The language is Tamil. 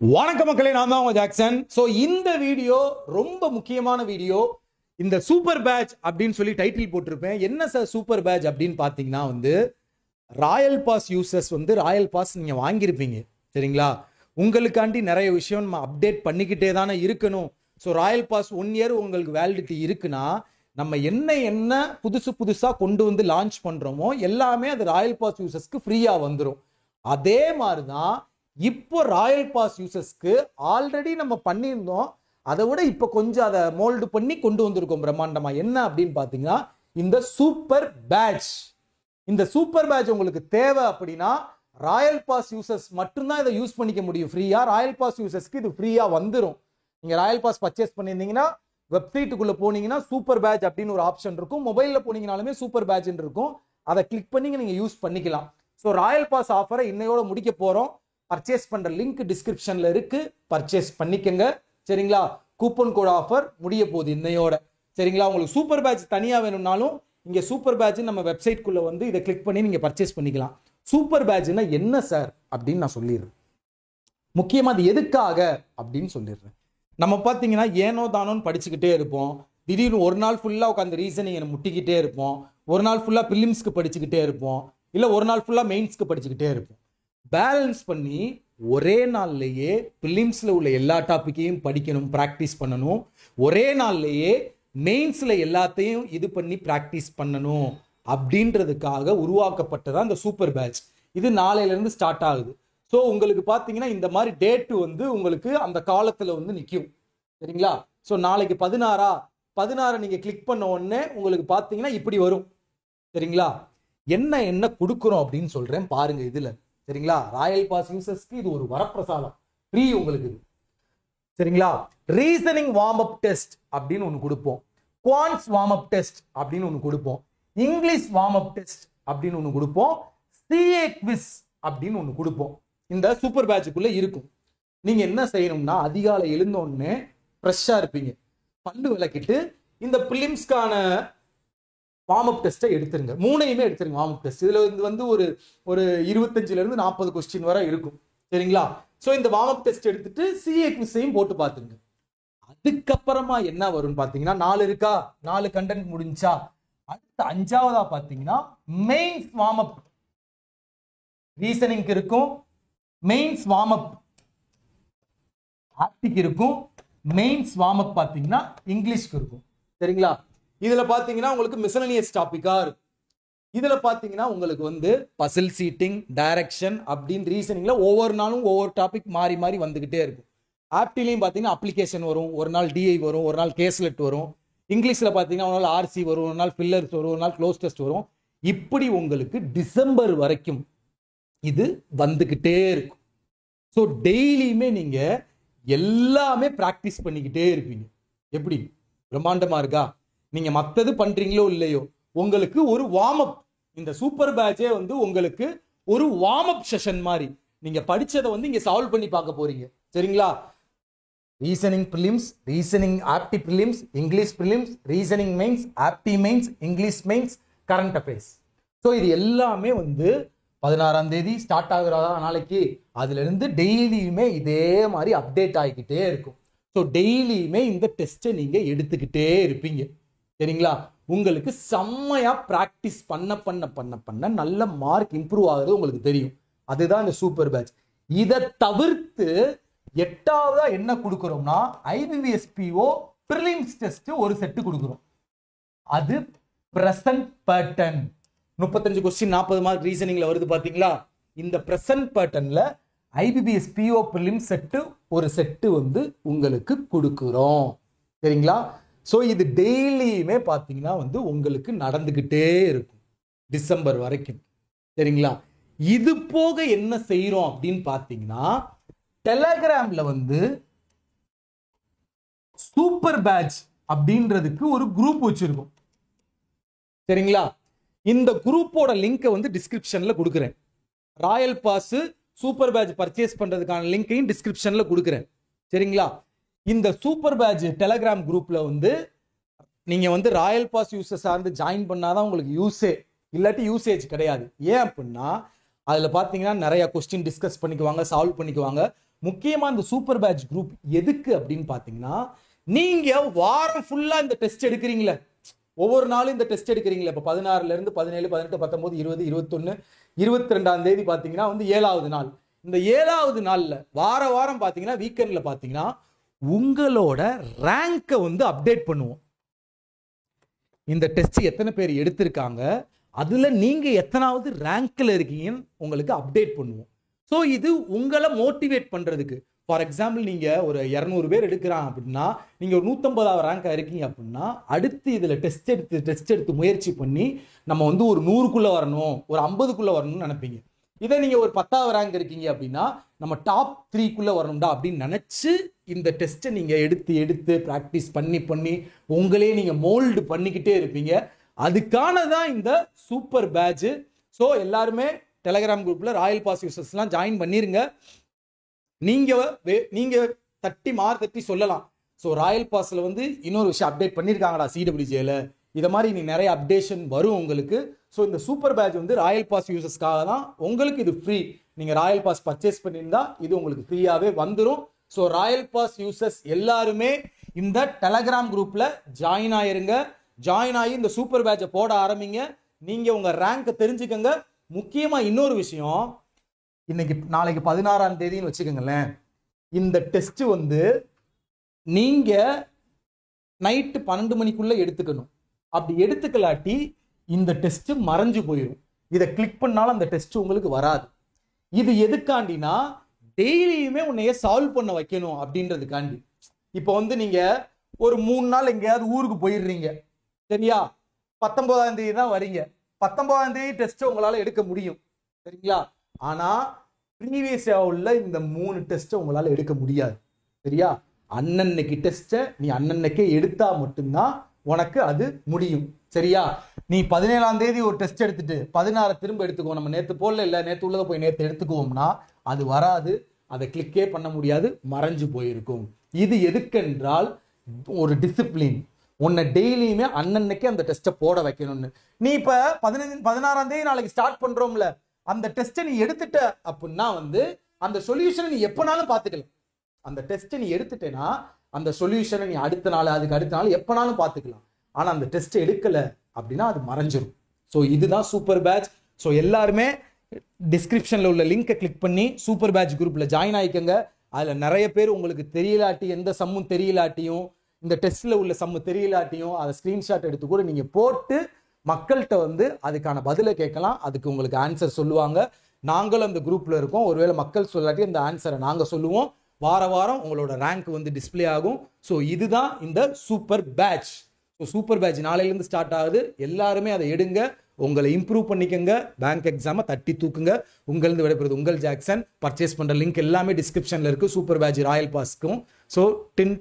வணக்க மக்களே, நான் தான் உங்க ஜாக்சன். ஸோ இந்த வீடியோ ரொம்ப முக்கியமான வீடியோ. இந்த சூப்பர் பேட்ச் அப்படின்னு சொல்லி டைட்டில் போட்டிருப்பேன். என்ன சார் சூப்பர் பேட்ச் அப்படின்னு பார்த்தீங்கன்னா royal pass users royal pass நீங்கள் வாங்கியிருப்பீங்க சரிங்களா. உங்களுக்காண்டி நிறைய விஷயம் நம்ம அப்டேட் பண்ணிக்கிட்டே தானே இருக்கணும். ஸோ ராயல் பாஸ் 1 இயர் உங்களுக்கு வேலிடிட்டி இருக்குன்னா நம்ம என்ன புதுசாக கொண்டு வந்து லான்ச் பண்ணுறோமோ எல்லாமே அது ராயல் பாஸ் யூசர்ஸ்க்கு ஃப்ரீயாக வந்துடும். அதே மாதிரி தான் இப்போ ராயல் பாஸ் யூசர்ஸ்க்கு ஆல்ரெடி நம்ம பண்ணியிருந்தோம். அதை விட இப்போ கொஞ்சம் அதை மோல்டு பண்ணி கொண்டு வந்திருக்கோம் பிரம்மாண்டமா. என்ன அப்படின்னு பார்த்தீங்கன்னா இந்த சூப்பர் பேட்ச். இந்த சூப்பர் பேட்ச் உங்களுக்கு தேவை அப்படின்னா ராயல் பாஸ் யூசர்ஸ் மட்டும்தான் இதை யூஸ் பண்ணிக்க முடியும் ஃப்ரீயா. ராயல் பாஸ் யூசர்ஸ்க்கு இது ஃப்ரீயா வந்துடும். நீங்க ராயல் பாஸ் பர்ச்சேஸ் பண்ணியிருந்தீங்கன்னா வெப்சைட்டுக்குள்ள போனீங்கன்னா சூப்பர் பேட்ச் அப்படின்னு ஒரு ஆப்ஷன் இருக்கும். மொபைலில் போனீங்கனாலுமே சூப்பர் பேட்ச் இருக்கும். அதை கிளிக் பண்ணி நீங்க யூஸ் பண்ணிக்கலாம். ஸோ ராயல் பாஸ் ஆஃபரை இன்னையோட முடிக்க போறோம். பர்ச்சேஸ் பண்ற லிங்க் டிஸ்கிரிப்ஷன்ல இருக்கு, பர்ச்சேஸ் பண்ணிக்கங்க சரிங்களா. கூப்பன் கோட் ஆஃபர் முடிய போகுது இன்னையோட சரிங்களா. உங்களுக்கு சூப்பர் பேட்ச் தனியா வேணும்னாலும் இங்க சூப்பர் பேட்ச் நம்ம வெப்சைட்குள்ள இதை கிளிக் பண்ணி நீங்க பர்ச்சேஸ் பண்ணிக்கலாம். சூப்பர் பேட்ச்னா என்ன சார் அப்படின்னு நான் சொல்லிடுறேன். முக்கியமா அது எதுக்காக அப்படின்னு சொல்லிடுறேன். நம்ம பார்த்தீங்கன்னா ஏனோ தானோன்னு படிச்சுக்கிட்டே இருப்போம். திடீர்னு ஒரு நாள் ஃபுல்லாக உட்காந்து ரீசனிங் முட்டிக்கிட்டே இருப்போம். ஒரு நாள் ஃபுல்லாக பிலிம்ஸ்க்கு படிச்சுக்கிட்டே இருப்போம். இல்லை ஒரு நாள் ஃபுல்லாக மெயின்ஸ்க்கு படிச்சுக்கிட்டே இருப்போம். பேலன்ஸ் பண்ணி ஒரே நாள்லயே பிலிம்ஸ்ல உள்ள எல்லா டாபிக்கையும் படிக்கணும், ப்ராக்டிஸ் பண்ணணும். ஒரே நாள்லயே மெயின்ஸ்ல எல்லாத்தையும் இது பண்ணி ப்ராக்டிஸ் பண்ணணும் அப்படின்றதுக்காக உருவாக்கப்பட்டதான் இந்த சூப்பர் பேட்ச். இது நாளையில இருந்து ஸ்டார்ட் ஆகுது. ஸோ உங்களுக்கு பார்த்தீங்கன்னா இந்த மாதிரி டேட்டு உங்களுக்கு அந்த காலத்துல நிற்கும் சரிங்களா. ஸோ நாளைக்கு 16 நீங்க கிளிக் பண்ண உடனே உங்களுக்கு பார்த்தீங்கன்னா இப்படி வரும் சரிங்களா. என்ன கொடுக்குறோம் அப்படின்னு சொல்றேன் பாருங்க இதுல சரிங்களா. ராயல் பாஸ் யூசர்ஸ்க்கு இது ஒரு வரப்பிரசாதம், ஃப்ரீ உங்களுக்கு இது சரிங்களா. ரீசனிங் வார்ம் அப் டெஸ்ட் அப்படின்னு ஒன்று கொடுப்போம். குவான்ஸ் வார்ம் அப் டெஸ்ட் அப்படின்னு ஒன்று கொடுப்போம். இங்கிலீஷ் வார்ம் அப் டெஸ்ட் அப்படின்னு ஒன்று கொடுப்போம். சிஏ குவிஸ் அப்படின்னு ஒன்று கொடுப்போம். இந்த சூப்பர் பேட்சுக்குள்ள இருக்கும். நீங்க என்ன செய்யணும்னா அதிகாலை எழுந்தோடனே ஃப்ரெஷ்ஷா இருப்பீங்க, பல்லு விளக்கிட்டு இந்த பிலிம்ஸ்க்கான வார்ம் அப் டெஸ்ட்டை எடுத்துருங்க. 3யுமே எடுத்துருங்க வார்ம் அப் டெஸ்ட். இதுல ஒரு 25ல இருந்து 40 கொஸ்டின் வரை இருக்கும் சரிங்களா. ஸோ இந்த வார்ம் அப் டெஸ்ட் எடுத்துட்டு சிஏ குவிஸையும் போட்டு பார்த்துருங்க. அதுக்கப்புறமா என்ன வரும்னு பார்த்தீங்கன்னா 4 இருக்கா, 4 கண்டென்ட் முடிஞ்சா அடுத்த 5ஆவதா பார்த்தீங்கன்னா மெயின்ஸ் வார்ம் அப். ரீசனிங்க்கு இருக்கும், மெயின்ஸ் வார்ம் அப் ஆப்டிக் இருக்கும், மெயின்ஸ் வார்ம் அப் பார்த்தீங்கன்னா இங்கிலீஷ்க்கு இருக்கும் சரிங்களா. இதுல பாத்தீங்கன்னா உங்களுக்கு மிசலேனியஸ் டாபிக்கா இருக்கும். இதுல பாத்தீங்கன்னா உங்களுக்கு பசில் சீட்டிங், டைரக்ஷன் அப்படின்னு ரீசனிங்ல ஒவ்வொரு நாளும் ஒவ்வொரு டாபிக் மாறி மாறி வந்துகிட்டே இருக்கும். ஆப்டிலையும் பாத்தீங்கன்னா அப்ளிகேஷன் வரும், ஒரு நாள் டிஐ வரும், ஒரு நாள் கேஸ்லெட் வரும். இங்கிலீஷ்ல பாத்தீங்கன்னா ஒரு நாள் ஆர்சி வரும், ஒரு நாள் ஃபில்லர்ஸ் வரும், ஒரு நாள் க்ளோஸ் டெஸ்ட் வரும். இப்படி உங்களுக்கு டிசம்பர் வரைக்கும் இது வந்துகிட்டே இருக்கும். ஸோ டெய்லியுமே நீங்க எல்லாமே பிராக்டிஸ் பண்ணிக்கிட்டே இருப்பீங்க. எப்படி பிரம்மாண்டமா இருக்கா. நீங்க மத்தது பண்றீங்களோ இல்லையோ உங்களுக்கு ஒரு வார்ம் அப். இந்த சூப்பர் பேட்சே உங்களுக்கு ஒரு வார்ம் அப் செஷன் மாதிரி. நீங்க படிச்சதை இங்க சால்வ் பண்ணி பார்க்க போறீங்க சரிங்களா. ரீசனிங் பிலிம்ஸ், ரீசனிங் ஆப்டி prelims, English prelims, reasoning mains, ஆப்டி mains, English mains, current affairs. So இது எல்லாமே 16ஆம் தேதி ஸ்டார்ட் ஆகுறதா நாளைக்கு. அதுல இருந்து டெய்லியுமே இதே மாதிரி அப்டேட் ஆகிக்கிட்டே இருக்கும். ஸோ டெய்லியுமே இந்த டெஸ்ட்டை நீங்க எடுத்துக்கிட்டே இருப்பீங்க சரிங்களா. உங்களுக்கு செம்மையா பிராக்டிஸ் பண்ண பண்ண பண்ண பண்ண நல்ல மார்க் இம்ப்ரூவ் ஆகுறது உங்களுக்கு தெரியும். அதுதான் இந்த சூப்பர் பேட்ச். இதை தவிர்த்து 8ஆவதா என்ன கொடுக்குறோம்னா IBBSPO பிரிலிம்ஸ் டெஸ்ட் ஒரு செட்டு கொடுக்குறோம். அது பிரசன்ட் பேட்டர்ன். 35 கொஸ்டின் 40 மார்க் ரீசனிங்ல வருது பாத்தீங்களா. இந்த பிரசன்ட் பேட்டர்ன்ல IBBSPO பிரிலிம்ஸ் செட்டு ஒரு செட்டு உங்களுக்கு கொடுக்குறோம் சரிங்களா. ஸோ இது டெய்லியுமே பார்த்தீங்கன்னா உங்களுக்கு நடந்துகிட்டே இருக்கும் டிசம்பர் வரைக்கும் சரிங்களா. இது போக என்ன செய்யறோம் அப்படின்னு பார்த்தீங்கன்னா டெலகிராம்ல சூப்பர் பேட்ச் அப்படின்றதுக்கு ஒரு குரூப் வச்சிருக்கோம் சரிங்களா. இந்த குரூப்போட லிங்கை டிஸ்கிரிப்ஷன்ல கொடுக்குறேன். Royal pass super batch purchase பண்றதுக்கான லிங்கையும் டிஸ்கிரிப்ஷன்ல கொடுக்குறேன் சரிங்களா. இந்த சூப்பர் பேட்ச் டெலகிராம் குரூப்ல நீங்க ராயல் பாஸ் யூசர்ஸ் சார்ந்து ஜாயின் பண்ணாதான் உங்களுக்கு யூஸே, இல்லாட்டி யூசேஜ் கிடையாது. ஏன் அப்படின்னா அதுல பாத்தீங்கன்னா நிறைய கொஸ்டின் டிஸ்கஸ் பண்ணிக்குவாங்க, சால்வ் பண்ணிக்குவாங்க. முக்கியமா இந்த சூப்பர் பேட்ச் குரூப் எதுக்கு அப்படின்னு பாத்தீங்கன்னா, நீங்க வாரம் ஃபுல்லா இந்த டெஸ்ட் எடுக்கிறீங்களே, ஒவ்வொரு நாளும் இந்த டெஸ்ட் எடுக்கிறீங்களே, இப்போ 16ல இருந்து 17, 18, 19, 20, 21, 22ஆம் தேதி பாத்தீங்கன்னா வந்து 7வது நாள். இந்த 7வது நாள்ல வாரம் பாத்தீங்கன்னா வீக்கெண்ட்ல பாத்தீங்கன்னா உங்களோட ரேங்கை வந்து அப்டேட் பண்ணுவோம். இந்த டெஸ்ட் எத்தனை பேர் எடுத்திருக்காங்க, அதுல நீங்க எத்தனாவது ரேங்க்ல இருக்கீங்கன்னு உங்களுக்கு அப்டேட் பண்ணுவோம். ஸோ இது உங்களை மோட்டிவேட் பண்றதுக்கு. ஃபார் எக்ஸாம்பிள் நீங்க ஒரு 200 பேர் எடுக்கிறான் அப்படின்னா, நீங்க ஒரு 150வது ரேங்கா இருக்கீங்க அப்படின்னா, அடுத்து இதுல டெஸ்ட் எடுத்து முயற்சி பண்ணி நம்ம வந்து ஒரு 100க்குள்ள வரணும், ஒரு 50க்குள்ள வரணும்னு நினைப்பீங்க. இதை நீங்க ஒரு 10வது ரேங்க் இருக்கீங்க அப்படின்னா, நம்ம டாப் 3க்குள்ள வரணும்டா அப்படின்னு நினைச்சு இந்த டெஸ்ட்டை நீங்க எடுத்து ப்ராக்டிஸ் பண்ணி உங்களே நீங்க மோல்டு பண்ணிக்கிட்டே இருப்பீங்க. அதுக்கான தான் இந்த சூப்பர் பேட்ச். ஸோ எல்லாருமே டெலகிராம் குரூப்ல ராயல் பாஸ் யூசர்ஸ்லாம் ஜாயின் பண்ணிருங்க. நீங்க தட்டி சொல்லலாம். ஸோ ராயல் பாஸ்ல வந்து இன்னொரு விஷயம் அப்டேட் பண்ணியிருக்காங்கடா CWJல, இதை மாதிரி நீ நிறைய அப்டேஷன் வரும் உங்களுக்கு. ஸோ இந்த சூப்பர் பேட்ச் வந்து ராயல் பாஸ் யூசர்ஸ்க்காக தான். உங்களுக்கு இது ஃப்ரீ. நீங்க ராயல் பாஸ் பர்ச்சேஸ் பண்ணியிருந்தா இது உங்களுக்கு ஃப்ரீயாவே வந்துடும். ஸோ ராயல் பாஸ் யூசர்ஸ் எல்லாருமே இந்த டெலகிராம் குரூப்ல ஜாயின் ஆயிருங்க. ஜாயின் ஆகி இந்த சூப்பர் பேட்சை போட ஆரம்பிங்க. நீங்க உங்க ரேங்கை தெரிஞ்சுக்கங்க. முக்கியமா இன்னொரு விஷயம், நாளைக்கு 16ஆம் தேதின்னு வச்சுக்கோங்களேன், இந்த டெஸ்ட் வந்து நீங்க நைட்டு 12 மணிக்குள்ள எடுத்துக்கணும். அப்படி எடுத்துக்கலாட்டி இந்த டெஸ்ட் மறைஞ்சு போயிடும். இதை கிளிக் பண்ணாலும் அந்த டெஸ்ட் உங்களுக்கு வராது. இது எதுக்காண்டினா, டெய்லியுமே உன்னைய சால்வ் பண்ண வைக்கணும் அப்படின்றதுக்காண்டி. இப்போ வந்து நீங்க ஒரு 3 நாள் எங்கேயாவது ஊருக்கு போயிடுறீங்க, சரியா? 19ஆம் தேதி தான் வரீங்க. 19ஆம் தேதி டெஸ்ட் உங்களால எடுக்க முடியும், சரிங்களா? ஆனா ப்ரீவியஸா உள்ள இந்த 3 டெஸ்ட் உங்களால எடுக்க முடியாது, சரியா? அன்னன்னைக்கு டெஸ்ட்டை நீ அன்னன்னைக்கே எடுத்தா மட்டும்தான் உனக்கு அது முடியும், சரியா? நீ 17ஆம் தேதி ஒரு டெஸ்ட் எடுத்துட்டு 16 திரும்ப எடுத்துக்கோ, நம்ம நேற்று போடல இல்லை, நேற்று உள்ளதை போய் நேற்று எடுத்துக்குவோம்னா அது வராது. அதை கிளிக்கே பண்ண முடியாது, மறைஞ்சு போயிருக்கும். இது எதுக்கென்றால் ஒரு டிசிப்ளின். உன்னை டெய்லியுமே அன்னன்னைக்கு அந்த டெஸ்ட்டை போட வைக்கணும்னு. நீ இப்ப 16ஆம் தேதி நாளைக்கு ஸ்டார்ட் பண்றோம்ல, அந்த டெஸ்ட்டை நீ எடுத்துட்ட அப்படின்னா வந்து அந்த சொல்யூஷனை நீ எப்பனாலும் பார்த்துக்கலாம். அந்த டெஸ்ட்டை நீ எடுத்துட்டேன்னா அந்த சொல்யூஷனை நீ அடுத்த நாள் அதுக்கு அடுத்த நாள் எப்பனாலும் பார்த்துக்கலாம். ஆனா அந்த டெஸ்ட் எடுக்கல அப்படின்னா அது மறைஞ்சிடும். ஸோ இதுதான் சூப்பர் பேட்ச். ஸோ எல்லாருமே டிஸ்கிரிப்ஷன்ல உள்ள லிங்கை கிளிக் பண்ணி சூப்பர் பேட்ச் குரூப்ல ஜாயின் ஆயிக்கங்க. அதுல நிறைய பேர் உங்களுக்கு தெரியலாட்டி, எந்த சம்மும் தெரியலாட்டியும், இந்த டெஸ்ட்ல உள்ள சம்மு தெரியலாட்டியும் அதை ஸ்கிரீன்ஷாட் எடுத்து கூட நீங்க போட்டு மக்கள்கிட்ட வந்து அதுக்கான பதிலை கேட்கலாம். அதுக்கு உங்களுக்கு ஆன்சர் சொல்லுவாங்க. நாங்களும் அந்த குரூப்ல இருக்கோம். ஒருவேளை மக்கள் சொல்லாட்டி அந்த ஆன்சரை நாங்க சொல்லுவோம். வாரம் உங்களோட ரேங்க் வந்து டிஸ்பிளே ஆகும். ஸோ இதுதான் இந்த super batch. So super batch நாளையிலேருந்து ஸ்டார்ட் ஆகுது. எல்லாருமே அதை எடுங்க, உங்களை இம்ப்ரூவ் பண்ணிக்கங்க, பேங்க் எக்ஸாமை தட்டி தூக்குங்க. உங்களிருந்து விடைபெறுவது உங்கள் ஜாக்சன். பர்ச்சேஸ் பண்ற லிங்க் எல்லாமே டிஸ்கிரிப்ஷன்ல இருக்கு, சூப்பர் பேட்ச் ராயல் பாஸ்க்கும். ஸோ டின்